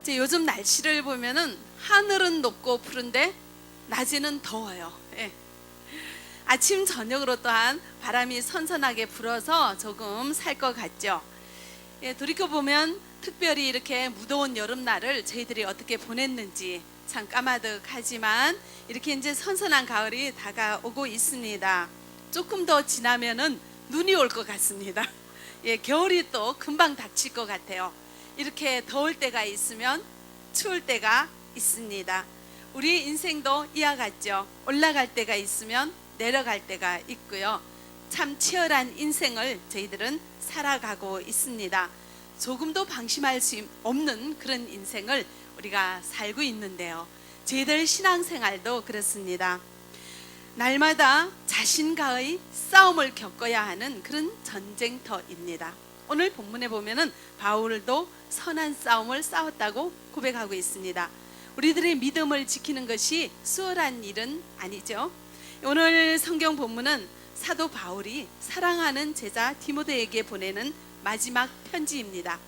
이제 요즘 날씨를 보면은 하늘은 높고 푸른데 낮에는 더워요. 예. 아침 저녁으로 또한 바람이 선선하게 불어서 조금 살 것 같죠. 예, 돌이켜 보면 특별히 이렇게 무더운 여름날을 저희들이 어떻게 보냈는지 참 까마득하지만 이렇게 이제 선선한 가을이 다가오고 있습니다. 조금 더 지나면은 눈이 올 것 같습니다. 예, 겨울이 또 금방 닥칠 것 같아요. 이렇게 더울 때가 있으면 추울 때가 있습니다. 우리 인생도 이와 같죠. 올라갈 때가 있으면 내려갈 때가 있고요. 참 치열한 인생을 저희들은 살아가고 있습니다. 조금도 방심할 수 없는 그런 인생을 우리가 살고 있는데요. 저희들 신앙생활도 그렇습니다. 날마다 자신과의 싸움을 겪어야 하는 그런 전쟁터입니다. 오늘 본문에 보면은 바울도 선한 싸움을 싸웠다고 고백하고 있습니다. 우리들의 믿음을 지키는 것이 수월한 일은 아니죠. 오늘 성경 본문은 사도 바울이 사랑하는 제자 디모데에게 보내는 마지막 편지입니다.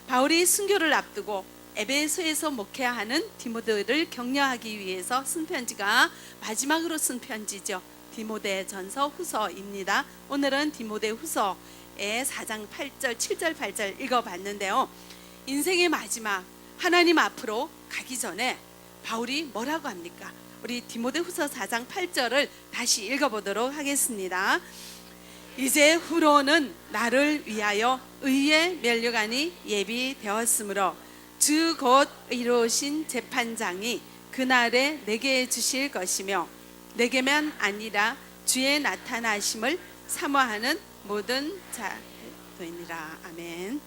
바울이 순교를 앞두고 에베소에서 목회하는 디모데를 격려하기 위해서 쓴 편지가 마지막으로 쓴 편지죠. 디모데전서 후서입니다. 오늘은 디모데후서의 4장 8절 7절 8절 읽어봤는데요. 인생의 마지막 하나님 앞으로 가기 전에 바울이 뭐라고 합니까? 우리 디모데후서 4장 8절을 다시 읽어보도록 하겠습니다. 이제 후로는 나를 위하여 의의 면류관이 예비되었으므로 주 곧 의로우신 재판장이 그날에 내게 주실 것이며 내게만 아니라 주의 나타나심을 사모하는 모든 자들이니라. 아멘.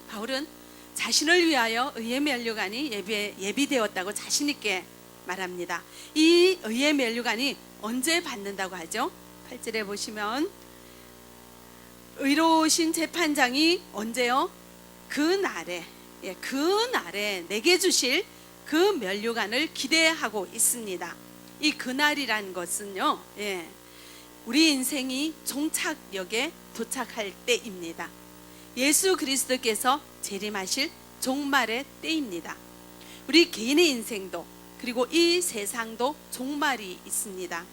바울은 자신을 위하여 의의 면류관이 예비되었다고 자신 있게 말합니다. 이 의의 면류관이 언제 받는다고 하죠? 8절에 보시면 의로우신 재판장이 언제요? 그날에 내게 주실 그 면류관을 기대하고 있습니다. 이 그날이란 것은요, 우리 인생이 종착역에 도착할 때입니다. 예수 그리스도께서 재림하실 종말의 때입니다. 우리 개인의 인생도 그리고 이 세상도 종말이 있습니다.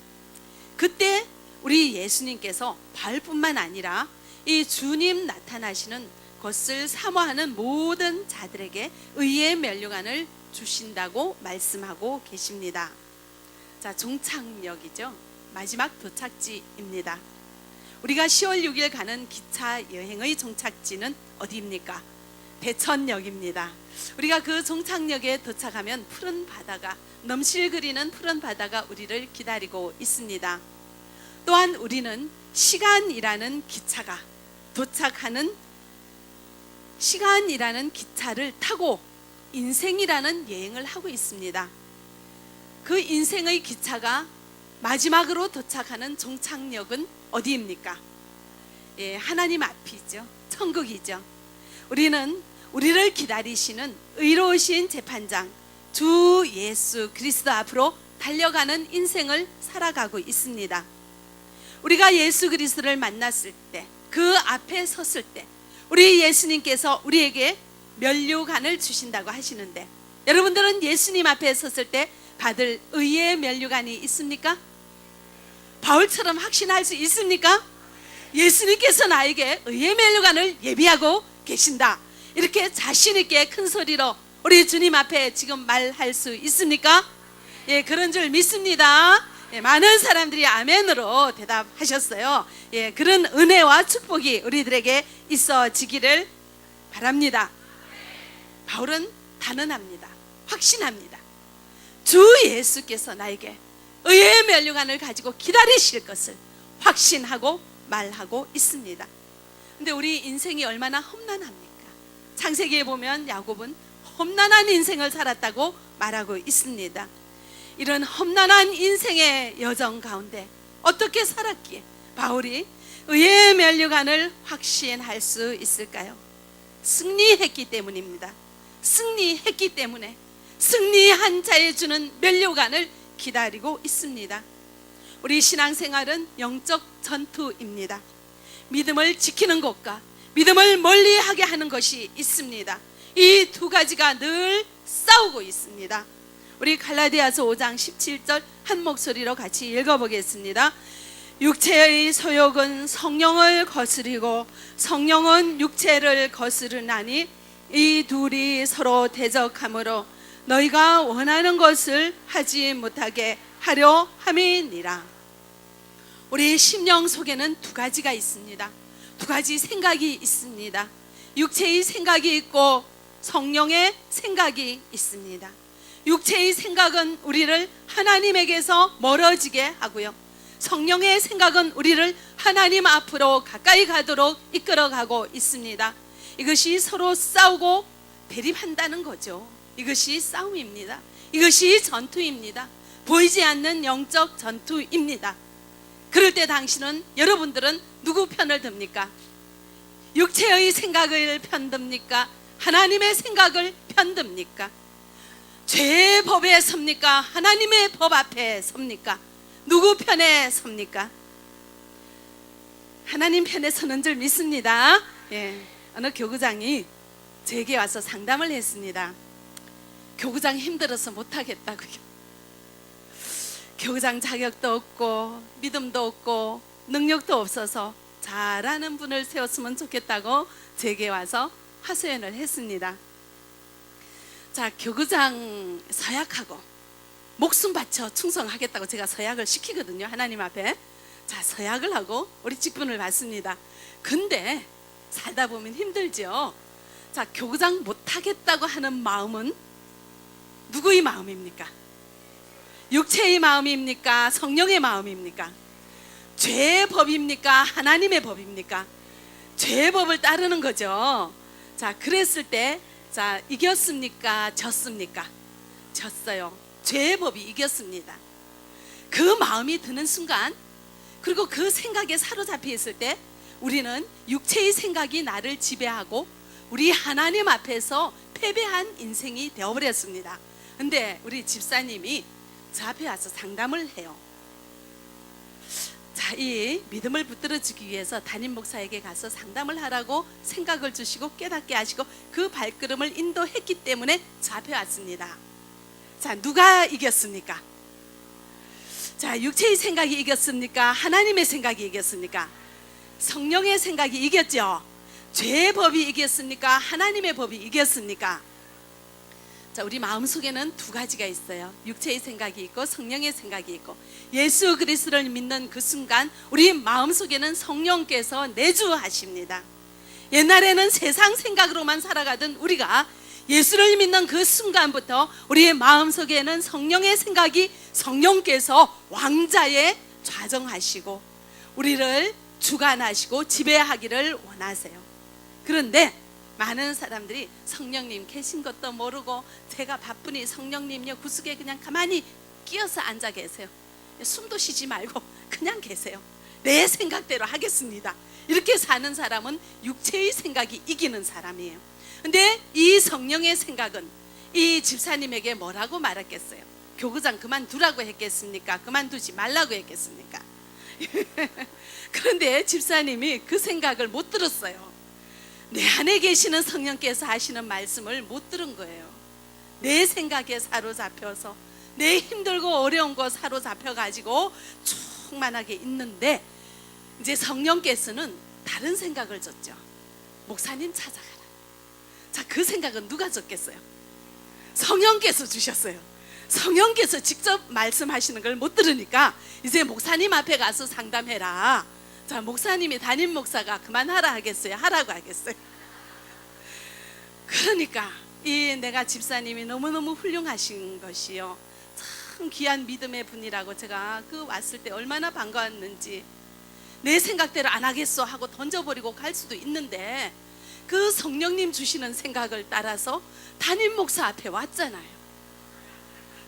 그때 우리 예수님께서 바울뿐만 아니라 이 주님 나타나시는 것을 사모하는 모든 자들에게 의의 면류관을 주신다고 말씀하고 계십니다. 자, 종착역이죠. 마지막 도착지입니다. 우리가 10월 6일 가는 기차 여행의 종착지는 어디입니까? 대천역입니다. 우리가 그 종착역에 도착하면 푸른 바다가 넘실거리는 푸른 바다가 우리를 기다리고 있습니다. 또한 우리는 시간이라는 기차가 도착하는 시간이라는 기차를 타고 인생이라는 여행을 하고 있습니다. 그 인생의 기차가 마지막으로 도착하는 종착역은 어디입니까? 하나님 앞이죠. 천국이죠. 우리는 우리를 기다리시는 의로우신 재판장 주 예수 그리스도 앞으로 달려가는 인생을 살아가고 있습니다. 우리가 예수 그리스도를 만났을 때, 그 앞에 섰을 때 우리 예수님께서 우리에게 면류관을 주신다고 하시는데, 여러분들은 예수님 앞에 섰을 때 받을 의의 면류관이 있습니까? 바울처럼 확신할 수 있습니까? 예수님께서 나에게 의의 면류관을 예비하고 계신다, 이렇게 자신 있게 큰 소리로 우리 주님 앞에 지금 말할 수 있습니까? 그런 줄 믿습니다. 많은 사람들이 아멘으로 대답하셨어요. 그런 은혜와 축복이 우리들에게 있어지기를 바랍니다. 바울은 단언합니다. 확신합니다. 주 예수께서 나에게 의의 면류관을 가지고 기다리실 것을 확신하고 말하고 있습니다. 근데 우리 인생이 얼마나 험난합니까? 창세기에 보면 야곱은 험난한 인생을 살았다고 말하고 있습니다. 이런 험난한 인생의 여정 가운데 어떻게 살았기에 바울이 의의 면류관을 확신할 수 있을까요? 승리했기 때문입니다. 승리했기 때문에 승리한 자에 주는 면류관을 기다리고 있습니다. 우리 신앙생활은 영적 전투입니다. 믿음을 지키는 것과 믿음을 멀리하게 하는 것이 있습니다. 이 두 가지가 늘 싸우고 있습니다. 우리 갈라디아서 5장 17절 한 목소리로 같이 읽어보겠습니다. 육체의 소욕은 성령을 거스리고 성령은 육체를 거스르나니 이 둘이 서로 대적하므로 너희가 원하는 것을 하지 못하게 하려 함이니라. 우리 심령 속에는 두 가지가 있습니다. 두 가지 생각이 있습니다. 육체의 생각이 있고 성령의 생각이 있습니다. 육체의 생각은 우리를 하나님에게서 멀어지게 하고요, 성령의 생각은 우리를 하나님 앞으로 가까이 가도록 이끌어가고 있습니다. 이것이 서로 싸우고 대립한다는 거죠. 이것이 싸움입니다. 이것이 전투입니다. 보이지 않는 영적 전투입니다. 그럴 때 당신은, 여러분들은 누구 편을 듭니까? 육체의 생각을 편듭니까? 하나님의 생각을 편듭니까? 죄의 법에 섭니까? 하나님의 법 앞에 섭니까? 누구 편에 섭니까? 하나님 편에 서는 줄 믿습니다. 어느 교구장이 제게 와서 상담을 했습니다. 교구장 힘들어서 못하겠다고요. 교구장 자격도 없고 믿음도 없고 능력도 없어서 잘하는 분을 세웠으면 좋겠다고 제게 와서 하소연을 했습니다. 자, 교구장 서약하고 목숨 바쳐 충성하겠다고 제가 서약을 시키거든요, 하나님 앞에. 자, 서약을 하고 우리 직분을 받습니다. 근데 살다 보면 힘들죠. 자, 교구장 못하겠다고 하는 마음은 누구의 마음입니까? 육체의 마음입니까? 성령의 마음입니까? 죄의 법입니까? 하나님의 법입니까? 죄의 법을 따르는 거죠. 자, 그랬을 때, 자, 이겼습니까? 졌습니까? 졌어요. 죄의 법이 이겼습니다. 그 마음이 드는 순간, 그리고 그 생각에 사로잡혀 있을 때 우리는 육체의 생각이 나를 지배하고 우리 하나님 앞에서 패배한 인생이 되어버렸습니다. 근데 우리 집사님이 저 앞에 와서 상담을 해요. 자, 이 믿음을 붙들어주기 위해서 담임 목사에게 가서 상담을 하라고 생각을 주시고 깨닫게 하시고 그 발걸음을 인도했기 때문에 저 앞에 왔습니다. 자, 누가 이겼습니까? 자, 육체의 생각이 이겼습니까? 하나님의 생각이 이겼습니까? 성령의 생각이 이겼죠. 죄의 법이 이겼습니까? 하나님의 법이 이겼습니까? 자, 우리 마음속에는 두 가지가 있어요. 육체의 생각이 있고 성령의 생각이 있고, 예수 그리스도를 믿는 그 순간 우리 마음속에는 성령께서 내주하십니다. 옛날에는 세상 생각으로만 살아가던 우리가 예수를 믿는 그 순간부터 우리의 마음속에는 성령의 생각이, 성령께서 왕자에 좌정하시고 우리를 주관하시고 지배하기를 원하세요. 그런데 많은 사람들이 성령님 계신 것도 모르고 제가 바쁘니 성령님요 구석에 그냥 가만히 끼어서 앉아 계세요. 숨도 쉬지 말고 그냥 계세요. 내 생각대로 하겠습니다. 이렇게 사는 사람은 육체의 생각이 이기는 사람이에요. 근데 이 성령의 생각은 이 집사님에게 뭐라고 말했겠어요? 교구장 그만두라고 했겠습니까? 그만두지 말라고 했겠습니까? 그런데 집사님이 그 생각을 못 들었어요. 내 안에 계시는 성령께서 하시는 말씀을 못 들은 거예요. 내 생각에 사로잡혀서 내 힘들고 어려운 거 사로잡혀가지고 충만하게 있는데, 이제 성령께서는 다른 생각을 줬죠. 목사님 찾아가라. 자, 그 생각은 누가 줬겠어요? 성령께서 주셨어요. 성령께서 직접 말씀하시는 걸 못 들으니까 이제 목사님 앞에 가서 상담해라. 자, 목사님이 담임 목사가 그만하라 하겠어요? 하라고 하겠어요? 그러니까 이 내가 집사님이 너무너무 훌륭하신 것이요, 참 귀한 믿음의 분이라고 제가 그 왔을 때 얼마나 반가웠는지, 내 생각대로 안 하겠어 하고 던져버리고 갈 수도 있는데 그 성령님 주시는 생각을 따라서 담임 목사 앞에 왔잖아요.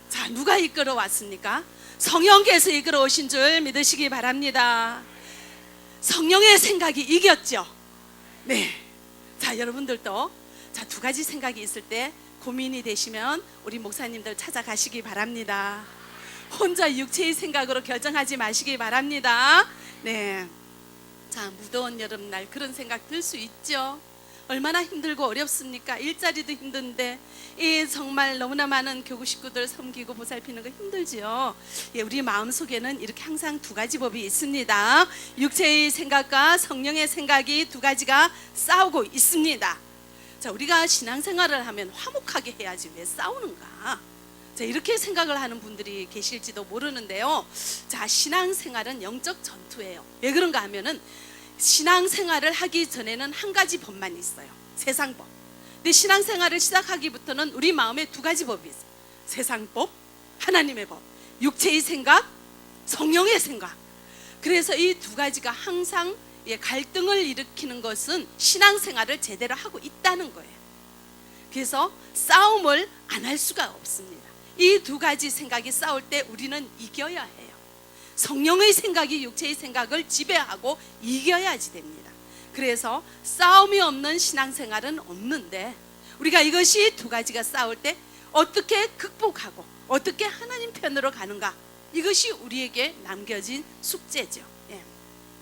자, 누가 이끌어 왔습니까? 성령께서 이끌어 오신 줄 믿으시기 바랍니다. 성령의 생각이 이겼죠. 네. 자, 여러분들도 자, 두 가지 생각이 있을 때 고민이 되시면 우리 목사님들 찾아가시기 바랍니다. 혼자 육체의 생각으로 결정하지 마시기 바랍니다. 네. 자, 무더운 여름날 그런 생각 들 수 있죠. 얼마나 힘들고 어렵습니까? 일자리도 힘든데 정말 너무나 많은 교구 식구들 섬기고 보살피는 거 힘들지요. 우리 마음속에는 이렇게 항상 두 가지 법이 있습니다. 육체의 생각과 성령의 생각이 두 가지가 싸우고 있습니다. 자, 우리가 신앙생활을 하면 화목하게 해야지 왜 싸우는가? 자, 이렇게 생각을 하는 분들이 계실지도 모르는데요. 자, 신앙생활은 영적 전투예요. 왜 그런가 하면은 신앙생활을 하기 전에는 한 가지 법만 있어요. 세상법. 근데 신앙생활을 시작하기부터는 우리 마음에 두 가지 법이 있어요. 세상법, 하나님의 법, 육체의 생각, 성령의 생각. 그래서 이 두 가지가 항상 갈등을 일으키는 것은 신앙생활을 제대로 하고 있다는 거예요. 그래서 싸움을 안 할 수가 없습니다. 이 두 가지 생각이 싸울 때 우리는 이겨야 해요. 성령의 생각이 육체의 생각을 지배하고 이겨야지 됩니다. 그래서 싸움이 없는 신앙생활은 없는데, 우리가 이것이 두 가지가 싸울 때 어떻게 극복하고 어떻게 하나님 편으로 가는가, 이것이 우리에게 남겨진 숙제죠.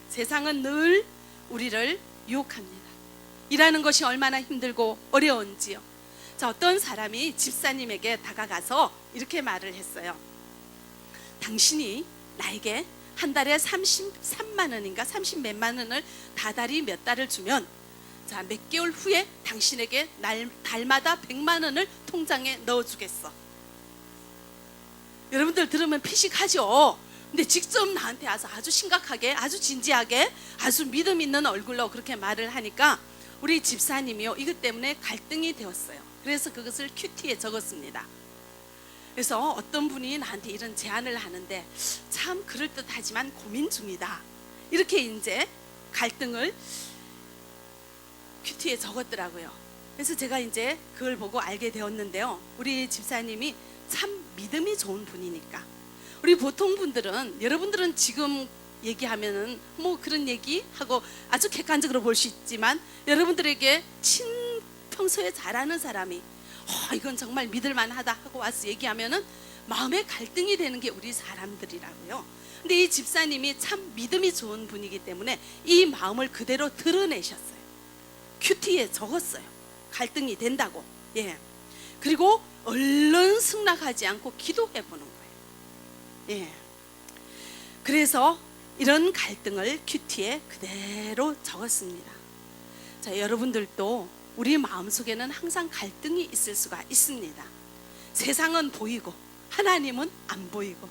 세상은 늘 우리를 유혹합니다. 일하는 것이 얼마나 힘들고 어려운지요. 자, 어떤 사람이 집사님에게 다가가서 이렇게 말을 했어요. 당신이 나에게 한 달에 33만 원인가 30몇만 원을 다달이 몇 달을 주면, 자, 몇 개월 후에 당신에게 달마다 100만 원을 통장에 넣어주겠어. 여러분들 들으면 피식하죠. 근데 직접 나한테 와서 아주 심각하게, 아주 진지하게, 아주 믿음 있는 얼굴로 그렇게 말을 하니까 우리 집사님이요, 이것 때문에 갈등이 되었어요. 그래서 그것을 큐티에 적었습니다. 그래서 어떤 분이 나한테 이런 제안을 하는데 참 그럴듯하지만 고민 중이다, 이렇게 이제 갈등을 큐티에 적었더라고요. 그래서 제가 이제 그걸 보고 알게 되었는데요. 우리 집사님이 참 믿음이 좋은 분이니까, 우리 보통 분들은, 여러분들은 지금 얘기하면은 뭐 그런 얘기하고 아주 객관적으로 볼 수 있지만, 여러분들에게 평소에 잘하는 사람이 이건 정말 믿을만하다 하고 와서 얘기하면은 마음에 갈등이 되는 게 우리 사람들이라고요. 근데 이 집사님이 참 믿음이 좋은 분이기 때문에 이 마음을 그대로 드러내셨어요. 큐티에 적었어요. 갈등이 된다고. 그리고 얼른 승낙하지 않고 기도해 보는 거예요. 그래서 이런 갈등을 큐티에 그대로 적었습니다. 자, 여러분들도 우리 마음속에는 항상 갈등이 있을 수가 있습니다. 세상은 보이고 하나님은 안 보이고,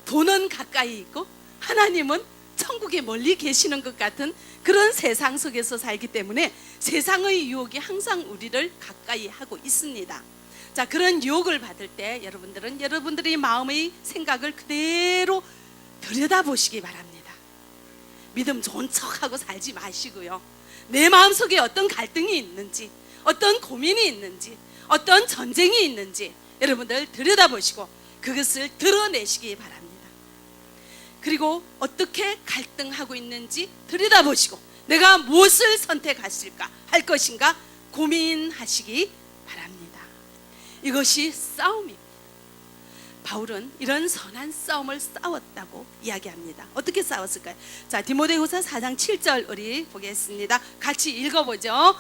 돈은 가까이 있고 하나님은 천국에 멀리 계시는 것 같은 그런 세상 속에서 살기 때문에 세상의 유혹이 항상 우리를 가까이 하고 있습니다. 자, 그런 유혹을 받을 때 여러분들은 여러분들의 마음의 생각을 그대로 들여다보시기 바랍니다. 믿음 좋은 척하고 살지 마시고요. 내 마음속에 어떤 갈등이 있는지, 어떤 고민이 있는지, 어떤 전쟁이 있는지 여러분들 들여다보시고 그것을 드러내시기 바랍니다. 그리고 어떻게 갈등하고 있는지 들여다보시고 내가 무엇을 선택하실까 할 것인가 고민하시기 바랍니다. 이것이 싸움입니다. 바울은 이런 선한 싸움을 싸웠다고 이야기합니다. 어떻게 싸웠을까요? 자, 디모데후서 4장 7절 우리 보겠습니다. 같이 읽어보죠.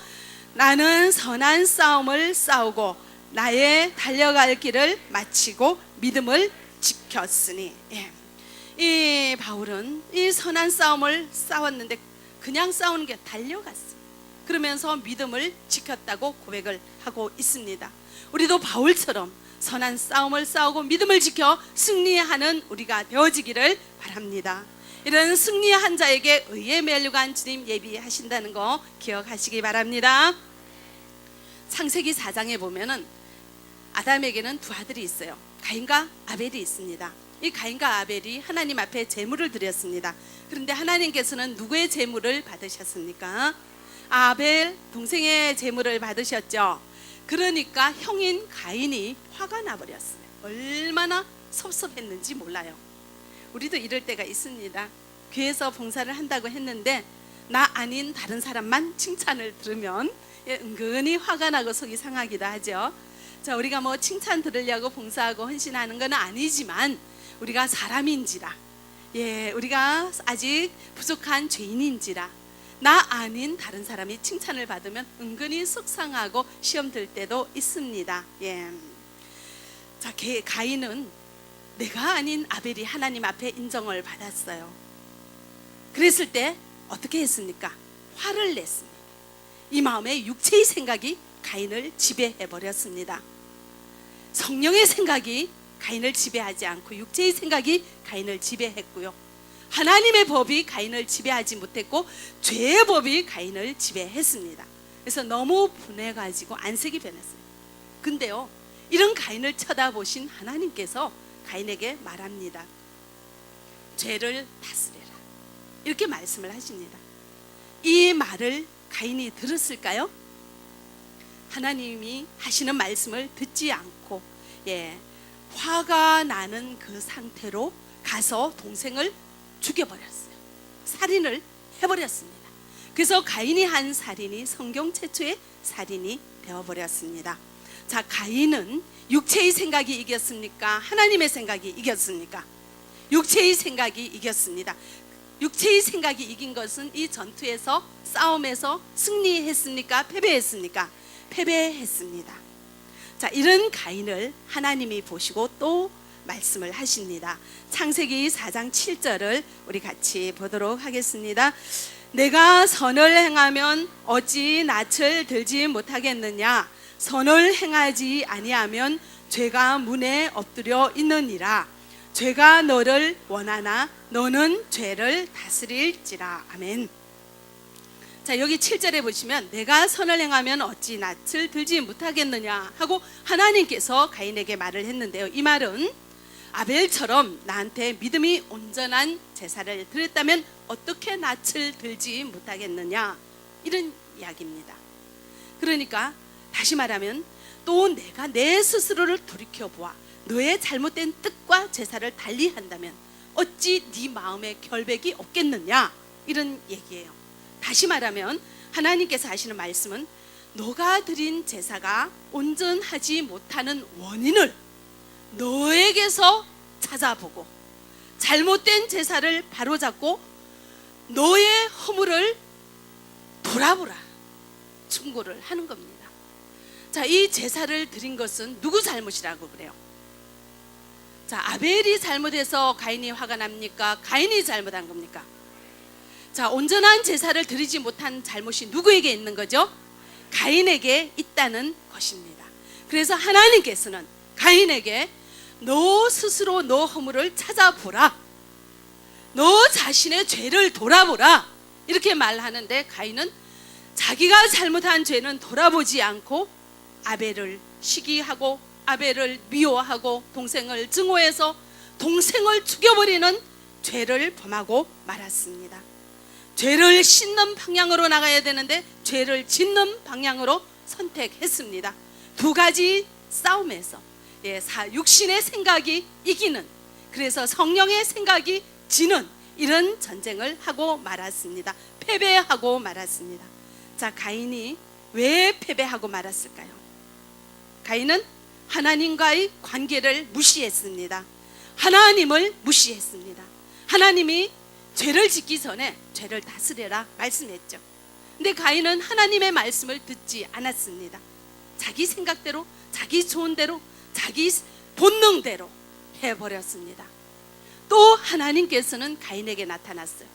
나는 선한 싸움을 싸우고 나의 달려갈 길을 마치고 믿음을 지켰으니. 이 바울은 이 선한 싸움을 싸웠는데 그냥 싸우는 게 달려갔어요. 그러면서 믿음을 지켰다고 고백을 하고 있습니다. 우리도 바울처럼 선한 싸움을 싸우고 믿음을 지켜 승리하는 우리가 되어지기를 바랍니다. 이런 승리한 자에게 의에 면류관 주님 예비하신다는 거 기억하시기 바랍니다. 창세기 4장에 보면은 아담에게는 두 아들이 있어요. 가인과 아벨이 있습니다. 이 가인과 아벨이 하나님 앞에 제물을 드렸습니다. 그런데 하나님께서는 누구의 제물을 받으셨습니까? 아벨 동생의 제물을 받으셨죠. 그러니까 형인 가인이 화가 나버렸어요. 얼마나 섭섭했는지 몰라요. 우리도 이럴 때가 있습니다. 교회에서 봉사를 한다고 했는데 나 아닌 다른 사람만 칭찬을 들으면 은근히 화가 나고 속이 상하기도 하죠. 자, 우리가 뭐 칭찬 들으려고 봉사하고 헌신하는 건 아니지만 우리가 사람인지라, 우리가 아직 부족한 죄인인지라 나 아닌 다른 사람이 칭찬을 받으면 은근히 속상하고 시험 들 때도 있습니다. 예. 자, 가인은 내가 아닌 아벨이 하나님 앞에 인정을 받았어요. 그랬을 때 어떻게 했습니까? 화를 냈습니다. 이 마음에 육체의 생각이 가인을 지배해 버렸습니다. 성령의 생각이 가인을 지배하지 않고 육체의 생각이 가인을 지배했고요. 하나님의 법이 가인을 지배하지 못했고 죄의 법이 가인을 지배했습니다. 그래서 너무 분해가지고 안색이 변했어요. 근데요, 이런 가인을 쳐다보신 하나님께서 가인에게 말합니다. 죄를 다스려라. 이렇게 말씀을 하십니다. 이 말을 가인이 들었을까요? 하나님이 하시는 말씀을 듣지 않고 화가 나는 그 상태로 가서 동생을 죽여버렸어요. 살인을 해버렸습니다. 그래서 가인이 한 살인이 성경 최초의 살인이 되어버렸습니다. 자, 가인은 육체의 생각이 이겼습니까? 하나님의 생각이 이겼습니까? 육체의 생각이 이겼습니다. 육체의 생각이 이긴 것은 이 전투에서 싸움에서 승리했습니까? 패배했습니까? 패배했습니다. 자, 이런 가인을 하나님이 보시고 또 말씀을 하십니다. 창세기 4장 7절을 우리 같이 보도록 하겠습니다. 내가 선을 행하면 어찌 낯을 들지 못하겠느냐? 선을 행하지 아니하면 죄가 문에 엎드려 있느니라. 죄가 너를 원하나 너는 죄를 다스릴지라. 아멘. 자, 여기 7절에 보시면 내가 선을 행하면 어찌 낯을 들지 못하겠느냐 하고 하나님께서 가인에게 말을 했는데요. 이 말은 아벨처럼 나한테 믿음이 온전한 제사를 드렸다면 어떻게 낯을 들지 못하겠느냐, 이런 이야기입니다. 그러니까 다시 말하면 또 내가 내 스스로를 돌이켜보아 너의 잘못된 뜻과 제사를 달리한다면 어찌 네 마음에 결백이 없겠느냐, 이런 얘기예요. 다시 말하면 하나님께서 하시는 말씀은 너가 드린 제사가 온전하지 못하는 원인을 너에게서 찾아보고 잘못된 제사를 바로잡고 너의 허물을 돌아보라, 충고를 하는 겁니다. 자, 이 제사를 드린 것은 누구 잘못이라고 그래요? 자, 아벨이 잘못해서 가인이 화가 납니까? 가인이 잘못한 겁니까? 자, 온전한 제사를 드리지 못한 잘못이 누구에게 있는 거죠? 가인에게 있다는 것입니다. 그래서 하나님께서는 가인에게 너 스스로 너 허물을 찾아보라, 너 자신의 죄를 돌아보라, 이렇게 말하는데 가인은 자기가 잘못한 죄는 돌아보지 않고 아벨을 시기하고 아벨을 미워하고 동생을 증오해서 동생을 죽여버리는 죄를 범하고 말았습니다. 죄를 씻는 방향으로 나가야 되는데 죄를 짓는 방향으로 선택했습니다. 두 가지 싸움에서 육신의 생각이 이기는, 그래서 성령의 생각이 지는 이런 전쟁을 하고 말았습니다. 패배하고 말았습니다. 자, 가인이 왜 패배하고 말았을까요? 가인은 하나님과의 관계를 무시했습니다. 하나님을 무시했습니다. 하나님이 죄를 짓기 전에 죄를 다스려라 말씀했죠. 근데 가인은 하나님의 말씀을 듣지 않았습니다. 자기 생각대로, 자기 좋은 대로, 자기 본능대로 해버렸습니다. 또 하나님께서는 가인에게 나타났어요.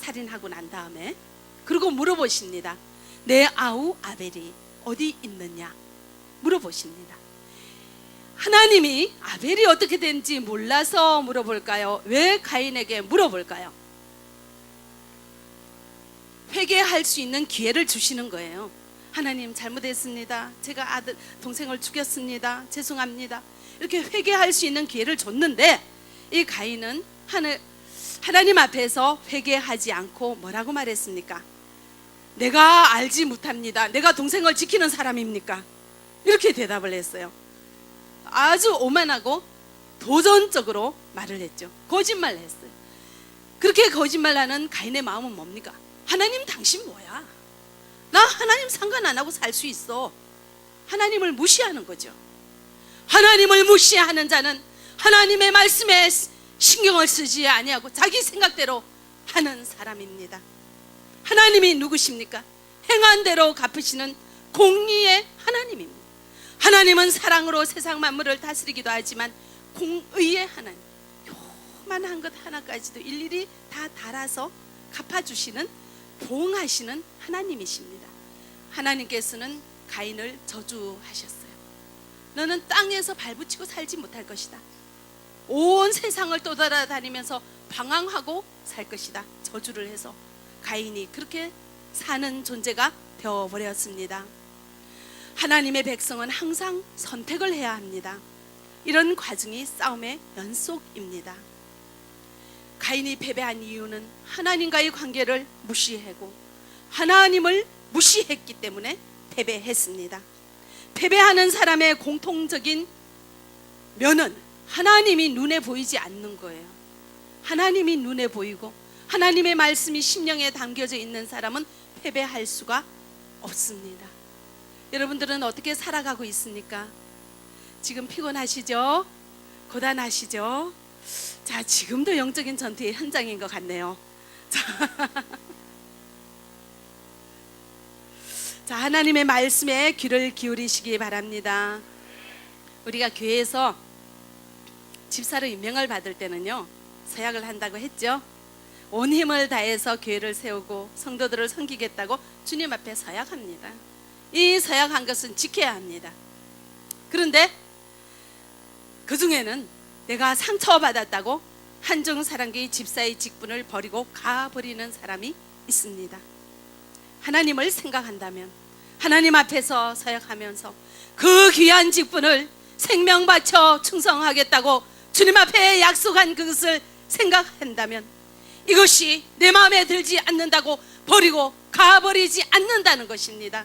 살인하고 난 다음에. 그리고 물어보십니다. 내 아우 아벨이 어디 있느냐 물어보십니다. 하나님이 아벨이 어떻게 된지 몰라서 물어볼까요? 왜 가인에게 물어볼까요? 회개할 수 있는 기회를 주시는 거예요. 하나님, 잘못했습니다. 제가 동생을 죽였습니다. 죄송합니다. 이렇게 회개할 수 있는 기회를 줬는데 이 가인은 하나님 앞에서 회개하지 않고 뭐라고 말했습니까? 내가 알지 못합니다. 내가 동생을 지키는 사람입니까? 이렇게 대답을 했어요. 아주 오만하고 도전적으로 말을 했죠. 거짓말을 했어요. 그렇게 거짓말하는 가인의 마음은 뭡니까? 하나님, 당신 뭐야? 나 하나님 상관 안 하고 살 수 있어. 하나님을 무시하는 거죠. 하나님을 무시하는 자는 하나님의 말씀에 신경을 쓰지 아니하고 자기 생각대로 하는 사람입니다. 하나님이 누구십니까? 행한 대로 갚으시는 공의의 하나님입니다. 하나님은 사랑으로 세상 만물을 다스리기도 하지만 공의의 하나님, 요만한 것 하나까지도 일일이 다 달아서 갚아주시는, 보응하시는 하나님이십니다. 하나님께서는 가인을 저주하셨어요. 너는 땅에서 발붙이고 살지 못할 것이다. 온 세상을 떠돌아다니면서 방황하고 살 것이다. 저주를 해서 가인이 그렇게 사는 존재가 되어버렸습니다. 하나님의 백성은 항상 선택을 해야 합니다. 이런 과정이 싸움의 연속입니다. 가인이 패배한 이유는 하나님과의 관계를 무시하고 하나님을 무시했기 때문에 패배했습니다. 패배하는 사람의 공통적인 면은 하나님이 눈에 보이지 않는 거예요. 하나님이 눈에 보이고 하나님의 말씀이 심령에 담겨져 있는 사람은 패배할 수가 없습니다. 여러분들은 어떻게 살아가고 있습니까? 지금 피곤하시죠? 고단하시죠? 자, 지금도 영적인 전투의 현장인 것 같네요. 자, 하나님의 말씀에 귀를 기울이시기 바랍니다. 우리가 교회에서 집사로 임명을 받을 때는요, 서약을 한다고 했죠. 온 힘을 다해서 교회를 세우고 성도들을 섬기겠다고 주님 앞에 서약합니다. 이 서약한 것은 지켜야 합니다. 그런데 그 중에는 내가 상처받았다고 한중사랑교회 집사의 직분을 버리고 가버리는 사람이 있습니다. 하나님을 생각한다면 하나님 앞에서 서약하면서 그 귀한 직분을 생명 바쳐 충성하겠다고 주님 앞에 약속한 그것을 생각한다면 이것이 내 마음에 들지 않는다고 버리고 가버리지 않는다는 것입니다.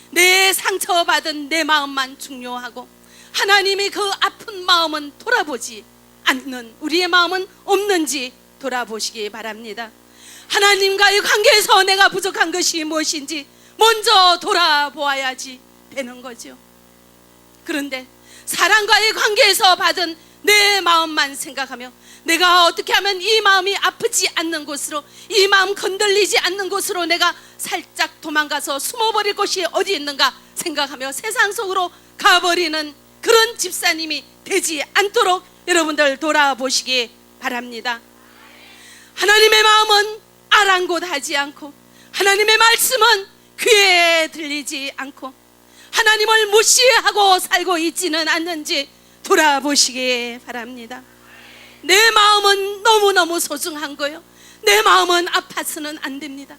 내 상처받은 내 마음만 중요하고 하나님이 그 아픈 마음은 돌아보지 않는 우리의 마음은 없는지 돌아보시기 바랍니다. 하나님과의 관계에서 내가 부족한 것이 무엇인지 먼저 돌아보아야지 되는 거죠. 그런데 사랑과의 관계에서 받은 내 마음만 생각하며 내가 어떻게 하면 이 마음이 아프지 않는 곳으로, 이 마음 건들리지 않는 곳으로 내가 살짝 도망가서 숨어버릴 곳이 어디 있는가 생각하며 세상 속으로 가버리는 그런 집사님이 되지 않도록 여러분들 돌아보시기 바랍니다. 하나님의 마음은 아랑곳하지 않고 하나님의 말씀은 귀에 들리지 않고 하나님을 무시하고 살고 있지는 않는지 돌아보시기 바랍니다. 내 마음은 너무너무 소중한 거요. 내 마음은 아파서는 안 됩니다.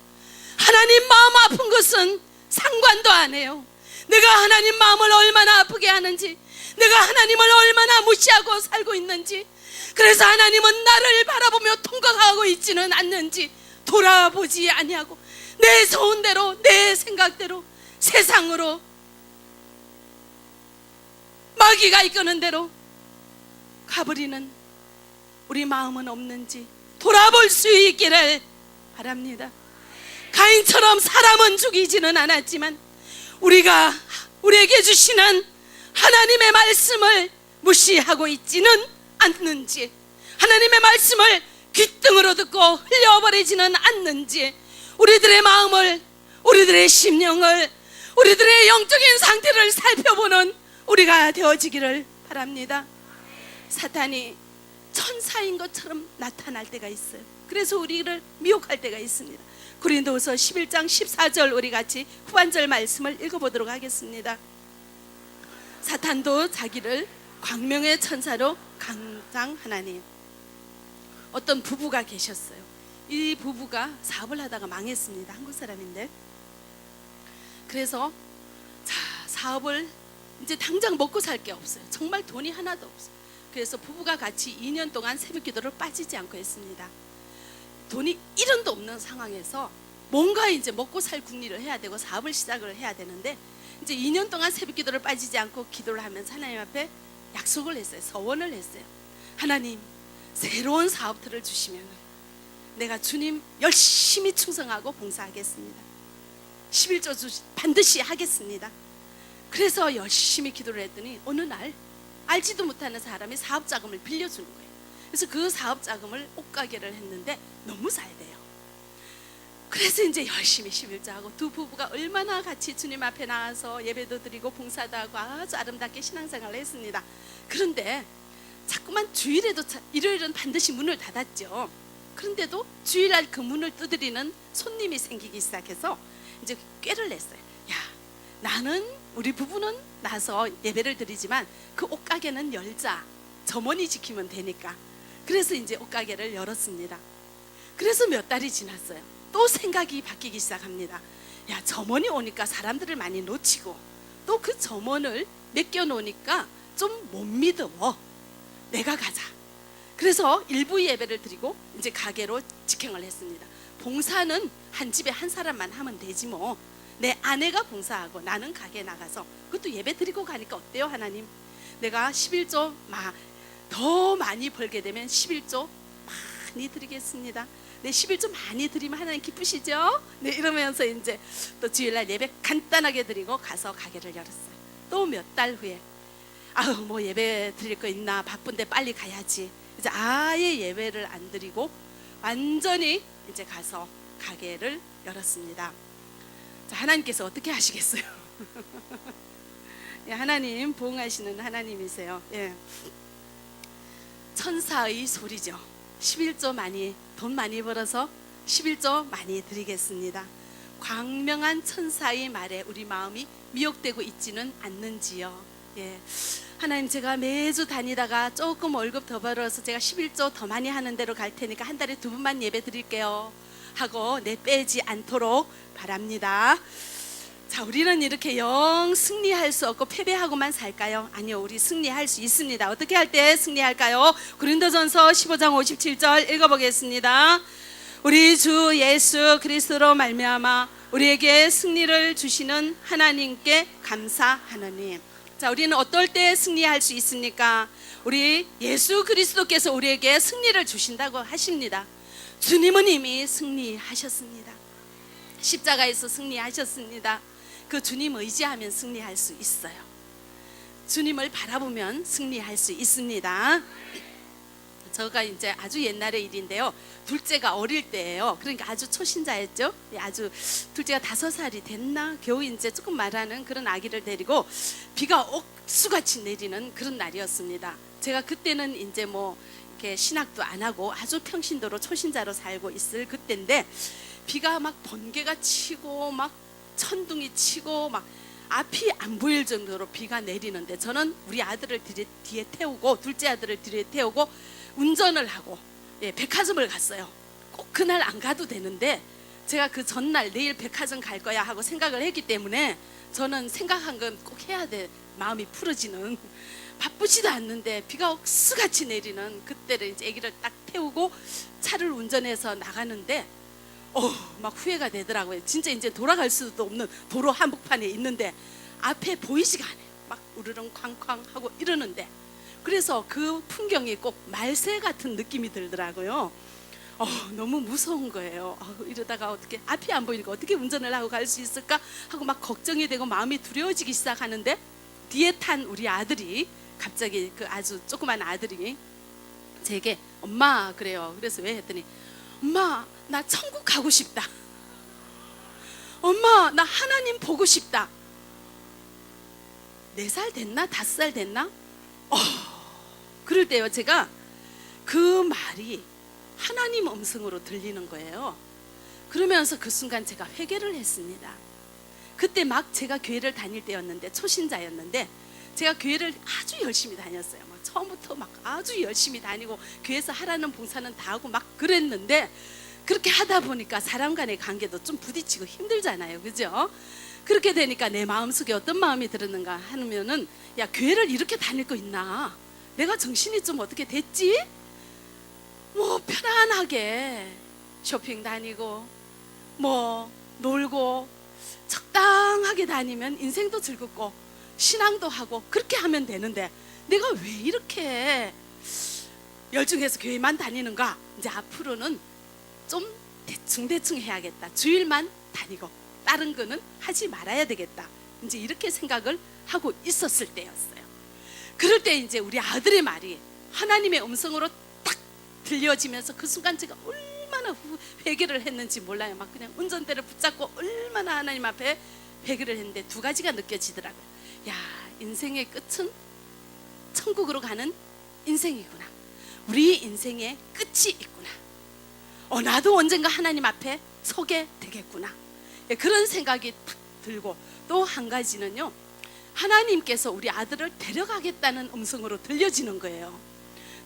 하나님 마음 아픈 것은 상관도 안 해요. 내가 하나님 마음을 얼마나 아프게 하는지, 내가 하나님을 얼마나 무시하고 살고 있는지, 그래서 하나님은 나를 바라보며 통곡하고 있지는 않는지 돌아보지 아니하고 내 소원대로, 내 생각대로, 세상으로 마귀가 이끄는 대로 가버리는 우리 마음은 없는지 돌아볼 수 있기를 바랍니다. 가인처럼 사람은 죽이지는 않았지만 우리에게 주시는 하나님의 말씀을 무시하고 있지는 않는지, 하나님의 말씀을 귓등으로 듣고 흘려버리지는 않는지, 우리들의 마음을, 우리들의 심령을, 우리들의 영적인 상태를 살펴보는 우리가 되어지기를 바랍니다. 사탄이 천사인 것처럼 나타날 때가 있어요. 그래서 우리를 미혹할 때가 있습니다. 고린도후서 11장 14절 우리 같이 후반절 말씀을 읽어보도록 하겠습니다. 사탄도 자기를 광명의 천사로 강장하나니. 어떤 부부가 계셨어요. 이 부부가 사업을 하다가 망했습니다. 한국 사람인데. 그래서 사업을 이제 당장 먹고 살 게 없어요. 정말 돈이 하나도 없어요. 그래서 부부가 같이 2년 동안 새벽 기도를 빠지지 않고 했습니다. 돈이 1원도 없는 상황에서 뭔가 이제 먹고 살 궁리를 해야 되고 사업을 시작을 해야 되는데, 이제 2년 동안 새벽 기도를 빠지지 않고 기도를 하면서 하나님 앞에 약속을 했어요. 서원을 했어요. 하나님, 새로운 사업들을 주시면 내가 주님 열심히 충성하고 봉사하겠습니다. 11조 반드시 하겠습니다. 그래서 열심히 기도를 했더니 어느 날 알지도 못하는 사람이 사업 자금을 빌려주는 거예요. 그래서 그 사업 자금을 옷가게를 했는데 너무 잘 돼요. 그래서 이제 열심히 11조하고 두 부부가 얼마나 같이 주님 앞에 나와서 예배도 드리고 봉사도 하고 아주 아름답게 신앙생활을 했습니다. 그런데 자꾸만 주일에도, 일요일은 반드시 문을 닫았죠. 그런데도 주일날 그 문을 두드리는 손님이 생기기 시작해서 이제 꾀를 냈어요. 야, 나는, 우리 부부는 나서 예배를 드리지만 그 옷가게는 열자. 점원이 지키면 되니까. 그래서 이제 옷가게를 열었습니다. 그래서 몇 달이 지났어요. 또 생각이 바뀌기 시작합니다. 야, 점원이 오니까 사람들을 많이 놓치고 또 그 점원을 맡겨 놓으니까 좀 못 믿어. 내가 가자. 그래서 일부 예배를 드리고 이제 가게로 직행을 했습니다. 봉사는 한 집에 한 사람만 하면 되지 뭐. 내 아내가 봉사하고 나는 가게 나가서 그것도 예배 드리고 가니까 어때요, 하나님? 내가 11조 더 많이 벌게 되면 11조 많이 드리겠습니다. 네, 11조 많이 드리면 하나님 기쁘시죠? 네, 이러면서 이제 또 주일날 예배 간단하게 드리고 가서 가게를 열었어요. 또 몇 달 후에 아유, 뭐 예배 드릴 거 있나, 바쁜데 빨리 가야지. 이제 아예 예배를 안 드리고 완전히 이제 가서 가게를 열었습니다. 자, 하나님께서 어떻게 하시겠어요? 예, 하나님 보응하시는 하나님이세요. 예. 천사의 소리죠. 11조 많이, 돈 많이 벌어서 11조 많이 드리겠습니다. 광명한 천사의 말에 우리 마음이 미혹되고 있지는 않는지요. 예. 하나님, 제가 매주 다니다가 조금 월급 더 벌어서 제가 11조 더 많이 하는 대로 갈 테니까 한 달에 2번만 예배 드릴게요 하고 빼지 않도록 바랍니다. 자, 우리는 이렇게 영 승리할 수 없고 패배하고만 살까요? 아니요, 우리 승리할 수 있습니다. 어떻게 할 때 승리할까요? 고린도전서 15장 57절 읽어보겠습니다. 우리 주 예수 그리스도로 말미암아 우리에게 승리를 주시는 하나님께 감사하노니. 자, 우리는 어떨 때 승리할 수 있습니까? 우리 예수 그리스도께서 우리에게 승리를 주신다고 하십니다. 주님은 이미 승리하셨습니다. 십자가에서 승리하셨습니다. 그 주님 의지하면 승리할 수 있어요. 주님을 바라보면 승리할 수 있습니다. 저가 이제 아주 옛날의 일인데요. 둘째가 어릴 때예요. 그러니까 아주 초신자였죠. 아주 둘째가 5살이 됐나? 겨우 이제 조금 말하는 그런 아기를 데리고 비가 옥수같이 내리는 그런 날이었습니다. 제가 그때는 이제 뭐 이렇게 신학도 안 하고 아주 평신도로 초신자로 살고 있을 그때인데 비가 막 번개가 치고 막 천둥이 치고 막 앞이 안 보일 정도로 비가 내리는데 저는 우리 아들을 뒤에 태우고 둘째 아들을 뒤에 태우고 운전을 하고 백화점을 갔어요. 꼭 그날 안 가도 되는데 제가 그 전날 내일 백화점 갈 거야 하고 생각을 했기 때문에 저는 생각한 건 꼭 해야 돼. 마음이 풀어지는. 바쁘지도 않는데 비가 옥수같이 내리는 그때를 이제 아기를 딱 태우고 차를 운전해서 나가는데 막 후회가 되더라고요. 진짜 이제 돌아갈 수도 없는 도로 한복판에 있는데 앞에 보이지가 않아요. 막 우르릉 쾅쾅 하고 이러는데 그래서 그 풍경이 꼭 말세 같은 느낌이 들더라고요. 너무 무서운 거예요. 이러다가 어떻게 앞이 안 보이니까 어떻게 운전을 하고 갈 수 있을까 하고 막 걱정이 되고 마음이 두려워지기 시작하는데 뒤에 탄 우리 아들이 갑자기 그 아주 조그만 아들이 제게 엄마 그래요. 그래서 왜 했더니 엄마 나 천국 가고 싶다. 엄마 나 하나님 보고 싶다. 4살 됐나? 5살 됐나? 그럴 때요 제가 그 말이 하나님 음성으로 들리는 거예요. 그러면서 그 순간 제가 회개를 했습니다. 그때 막 제가 교회를 다닐 때였는데 초신자였는데 제가 교회를 아주 열심히 다녔어요. 막 처음부터 막 아주 열심히 다니고 교회에서 하라는 봉사는 다 하고 막 그랬는데 그렇게 하다 보니까 사람 간의 관계도 좀 부딪히고 힘들잖아요. 그죠? 그렇게 되니까 내 마음속에 어떤 마음이 들었는가 하면은 야 교회를 이렇게 다닐 거 있나? 내가 정신이 좀 어떻게 됐지? 뭐 편안하게 쇼핑 다니고 뭐 놀고 적당하게 다니면 인생도 즐겁고 신앙도 하고 그렇게 하면 되는데 내가 왜 이렇게 열중해서 교회만 다니는가? 이제 앞으로는 좀 대충 해야겠다. 주일만 다니고 다른 거는 하지 말아야 되겠다. 이제 이렇게 생각을 하고 있었을 때였어요. 그럴 때 이제 우리 아들의 말이 하나님의 음성으로 딱 들려지면서 그 순간 제가 얼마나 회개를 했는지 몰라요. 막 그냥 운전대를 붙잡고 얼마나 하나님 앞에 회개를 했는데 두 가지가 느껴지더라고요. 야, 인생의 끝은 천국으로 가는 인생이구나. 우리 인생의 끝이 있구나. 나도 언젠가 하나님 앞에 서게 되겠구나. 그런 생각이 탁 들고, 또 한 가지는요, 하나님께서 우리 아들을 데려가겠다는 음성으로 들려지는 거예요.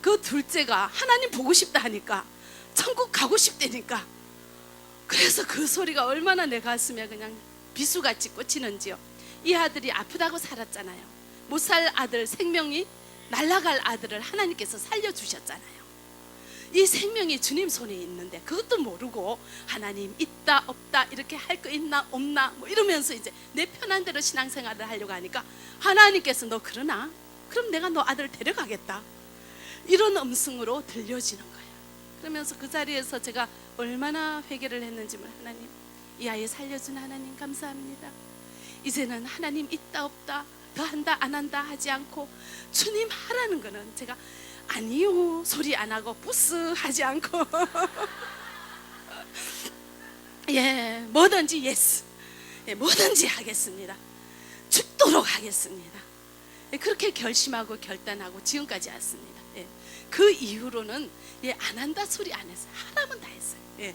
그 둘째가 하나님 보고 싶다 하니까, 천국 가고 싶다니까. 그래서 그 소리가 얼마나 내 가슴에 그냥 비수같이 꽂히는지요. 이 아들이 아프다고 살았잖아요. 못 살 아들, 생명이 날아갈 아들을 하나님께서 살려주셨잖아요. 이 생명이 주님 손에 있는데 그것도 모르고 하나님 있다 없다 이렇게 할 거 있나 없나 뭐 이러면서 이제 내 편한 대로 신앙생활을 하려고 하니까 하나님께서 너 그러나? 그럼 내가 너 아들 데려가겠다, 이런 음성으로 들려지는 거예요. 그러면서 그 자리에서 제가 얼마나 회개를 했는지 몰라요. 하나님, 이 아이 살려준 하나님 감사합니다. 이제는 하나님 있다 없다, 더 한다 안 한다 하지 않고 주님 하라는 거는 제가 아니요 소리 안 하고 부스 하지 않고 예, 뭐든지 예스, 예, 뭐든지 하겠습니다. 죽도록 하겠습니다. 예, 그렇게 결심하고 결단하고 지금까지 왔습니다. 예, 그 이후로는 예, 안 한다 소리 안 했어요. 하나면 다 했어요. 예.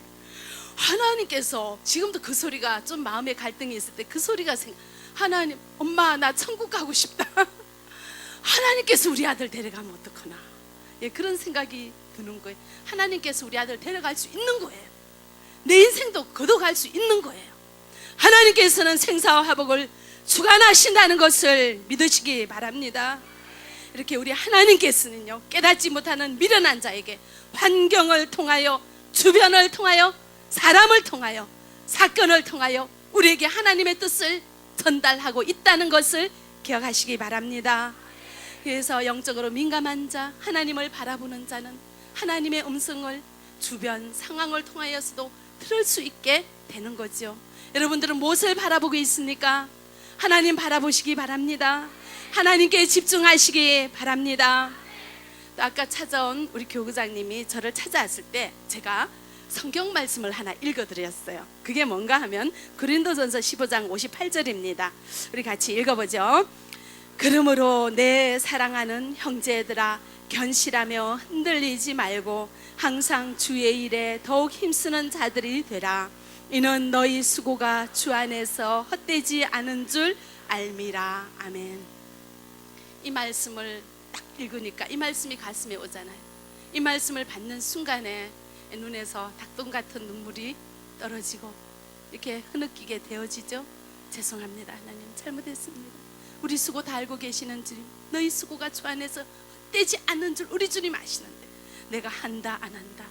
하나님께서 지금도 그 소리가 좀 마음에 갈등이 있을 때 그 소리가 하나님, 엄마 나 천국 가고 싶다. 하나님께서 우리 아들 데려가면 어떡하나. 예, 그런 생각이 드는 거예요. 하나님께서 우리 아들 데려갈 수 있는 거예요. 내 인생도 걷어갈 수 있는 거예요. 하나님께서는 생사와 화복을 주관하신다는 것을 믿으시기 바랍니다. 이렇게 우리 하나님께서는요, 깨닫지 못하는 미련한 자에게 환경을 통하여, 주변을 통하여, 사람을 통하여, 사건을 통하여 우리에게 하나님의 뜻을 전달하고 있다는 것을 기억하시기 바랍니다. 그래서 영적으로 민감한 자, 하나님을 바라보는 자는 하나님의 음성을 주변 상황을 통하여서도 들을 수 있게 되는 거죠. 여러분들은 무엇을 바라보고 있습니까? 하나님 바라보시기 바랍니다. 하나님께 집중하시기 바랍니다. 또 아까 찾아온 우리 교구장님이 저를 찾아왔을 때 제가 성경 말씀을 하나 읽어드렸어요. 그게 뭔가 하면 고린도전서 15장 58절입니다. 우리 같이 읽어보죠. 그러므로 내 사랑하는 형제들아, 견실하며 흔들리지 말고 항상 주의 일에 더욱 힘쓰는 자들이 되라. 이는 너희 수고가 주 안에서 헛되지 않은 줄 알미라. 아멘. 이 말씀을 딱 읽으니까 이 말씀이 가슴에 오잖아요. 이 말씀을 받는 순간에 눈에서 닭똥 같은 눈물이 떨어지고 이렇게 흐느끼게 되어지죠. 죄송합니다. 하나님 잘못했습니다. 우리 수고 다 알고 계시는 주님, 너희 수고가 주 안에서 헛되지 않는 줄 우리 주님 아시는데 내가 한다 안 한다,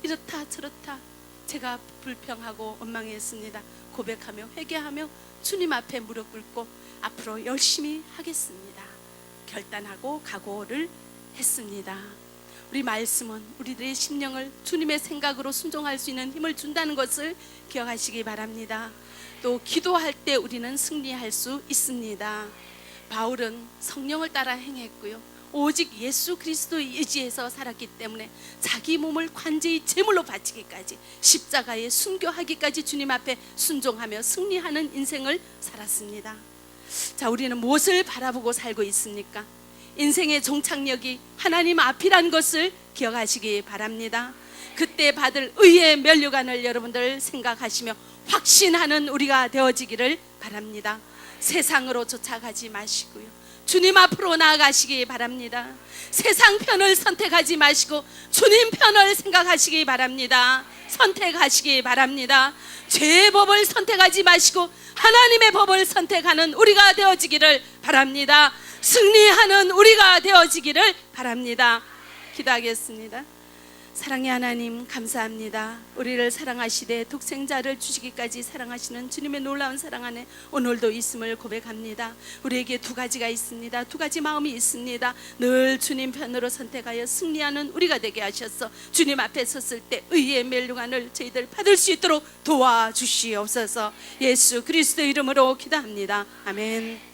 이렇다 저렇다 제가 불평하고 원망했습니다. 고백하며 회개하며 주님 앞에 무릎 꿇고 앞으로 열심히 하겠습니다. 결단하고 각오를 했습니다. 우리 말씀은 우리들의 심령을 주님의 생각으로 순종할 수 있는 힘을 준다는 것을 기억하시기 바랍니다. 또 기도할 때 우리는 승리할 수 있습니다. 바울은 성령을 따라 행했고요, 오직 예수 그리스도의 의지에서 살았기 때문에 자기 몸을 관제히 제물로 바치기까지, 십자가에 순교하기까지 주님 앞에 순종하며 승리하는 인생을 살았습니다. 자, 우리는 무엇을 바라보고 살고 있습니까? 인생의 종착역이 하나님 앞이란 것을 기억하시기 바랍니다. 그때 받을 의의 면류관을 여러분들 생각하시며 확신하는 우리가 되어지기를 바랍니다. 세상으로 쫓아가지 마시고요, 주님 앞으로 나아가시기 바랍니다. 세상 편을 선택하지 마시고 주님 편을 생각하시기 바랍니다. 선택하시기 바랍니다. 죄의 법을 선택하지 마시고 하나님의 법을 선택하는 우리가 되어지기를 바랍니다. 승리하는 우리가 되어지기를 바랍니다. 기도하겠습니다. 사랑의 하나님 감사합니다. 우리를 사랑하시되 독생자를 주시기까지 사랑하시는 주님의 놀라운 사랑 안에 오늘도 있음을 고백합니다. 우리에게 두 가지가 있습니다. 두 가지 마음이 있습니다. 늘 주님 편으로 선택하여 승리하는 우리가 되게 하셔서 주님 앞에 섰을 때 의의 멸류관을 저희들 받을 수 있도록 도와주시옵소서. 예수 그리스도 이름으로 기도합니다. 아멘.